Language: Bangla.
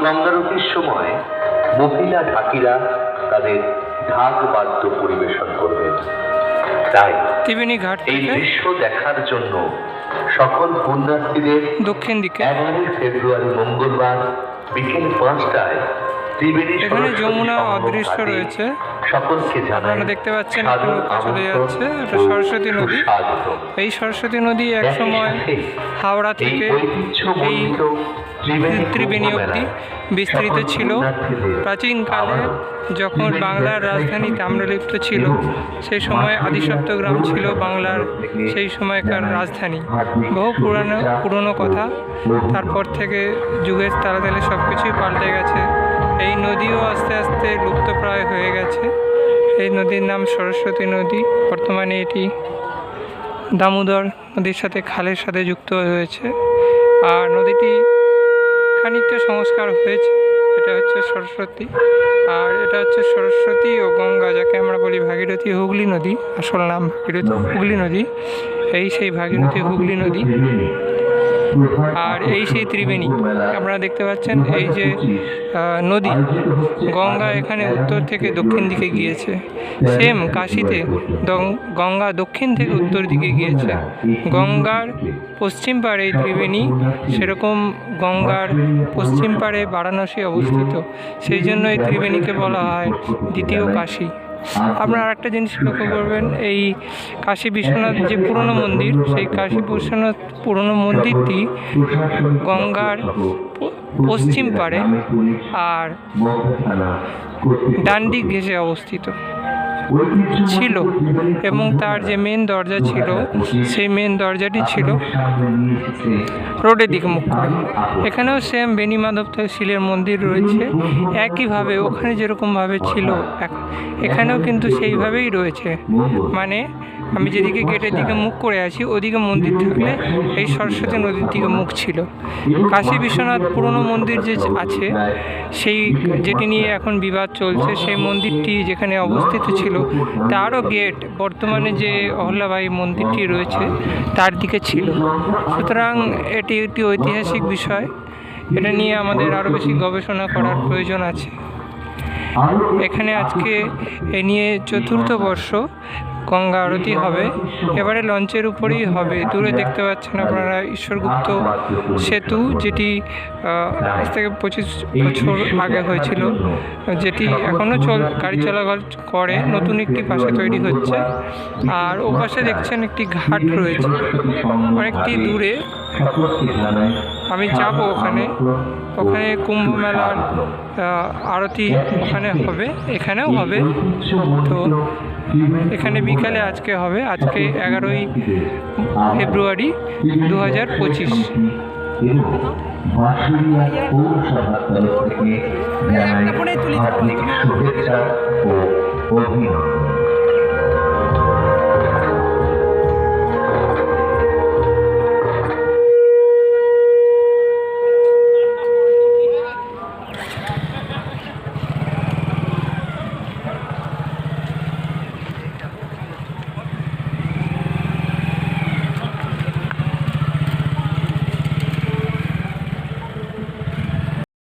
গঙ্গারতির সময় মহিলা ঢাকিরা তাদের ঢাক বাদ্য পরিবেশন করবেন। তাই ত্রিবেণী ঘাট এই দৃশ্য দেখার জন্য সকল পুণ্যার্থীদের দক্ষিণ দিকে 11 ফেব্রুয়ারি মঙ্গলবার বিকেল 5টায় এখানে যমুনা অদৃশ্য রয়েছে, সকলকে আপনারা দেখতে পাচ্ছেন একটা নৌকা চলে যাচ্ছে, এটা সরস্বতী নদী। এই সরস্বতী নদী একসময় হাওড়া থেকে এই ত্রিবেণী অবধি বিস্তৃত ছিল। প্রাচীনকালে যখন বাংলার রাজধানী তাম্রলিপ্ত ছিল, সেই সময় আদিসপ্তগ্রাম ছিল বাংলার সেই সময়কার রাজধানী। বহু পুরনো কথা, তারপর থেকে যুগের তালে তালে সব কিছুই পাল্টে গেছে। এই নদীও আস্তে আস্তে লুপ্তপ্রায় হয়ে গেছে। এই নদীর নাম সরস্বতী নদী। বর্তমানে এটি দামোদর নদীর সাথে খালের সাথে যুক্ত হয়েছে। আর নদীটি খানিকটা সংস্কার হয়েছে। এটা হচ্ছে সরস্বতী, আর এটা হচ্ছে সরস্বতী ও গঙ্গা, যাকে আমরা বলি ভাগীরথী হুগলি নদী। আসল নাম ভাগীরথী হুগলি নদী। এই সেই ভাগীরথী হুগলি নদী, আর এই সেই ত্রিবেণী। আপনারা দেখতে পাচ্ছেন এই যে নদী, গঙ্গা এখানে উত্তর থেকে দক্ষিণ দিকে গিয়েছে। সেম কাশীতে গঙ্গা দক্ষিণ থেকে উত্তর দিকে গিয়েছে। গঙ্গার পশ্চিম পাড়ে এই ত্রিবেণী, সেরকম গঙ্গার পশ্চিম পাড়ে বারাণসী অবস্থিত। সেই জন্য এই ত্রিবেণীকে বলা হয় দ্বিতীয় কাশী। আপনারা আরেকটা জিনিস লক্ষ্য করবেন, এই কাশী বিশ্বনাথ যে পুরনো মন্দির, সেই কাশী বিশ্বনাথ পুরনো মন্দিরটি গঙ্গার পশ্চিম পাড়ে আর ডান দিক ঘেঁষে অবস্থিত ছিল, এবং তার যে মেন দরজা ছিল, সেই মেন দরজাটি ছিল রোডের দিকে মুখ করে। এখানেও সেম বেণী মাধব শিলের মন্দির রয়েছে। একইভাবে ওখানে যেরকমভাবে ছিল এখানেও কিন্তু সেইভাবেই রয়েছে। মানে আমি যেদিকে গেটের দিকে মুখ করে আছি, ওদিকে মন্দির থাকলে এই সরস্বতী নদীর দিকে মুখ ছিল। কাশী বিশ্বনাথ পুরনো মন্দির যে আছে, সেই যেটি নিয়ে এখন বিবাদ চলছে, সেই মন্দিরটি যেখানে অবস্থিত ছিল তারও গেট বর্তমানে যে অহল্যাবাই মন্দিরটি রয়েছে তার দিকে ছিল। সুতরাং এটি একটি ঐতিহাসিক বিষয়। এটা নিয়ে আমাদের আরও বেশি গবেষণা করার প্রয়োজন আছে। এখানে আজকে এ নিয়ে ৪র্থ বর্ষ গঙ্গা আরতি হবে। এবারে লঞ্চের উপরেই হবে। দূরে দেখতে পাচ্ছেন আপনারা ঈশ্বরগুপ্ত সেতু, যেটি আজ থেকে 25 বছর আগে হয়েছিল, যেটি এখনও গাড়ি চলাচল করে। নতুন একটি পাশে তৈরি হচ্ছে। আর ওপাশে দেখছেন একটি ঘাট রয়েছে অনেকটি দূরে। আমি যাব ওখানে কুম্ভ মেলার আরতি ওখানে হবে, এখানেও হবে। তো এখানে বিকালে আজকে হবে, আজকে 11ই ফেব্রুয়ারি 2025। শুভেচ্ছা ও অভিনন্দন।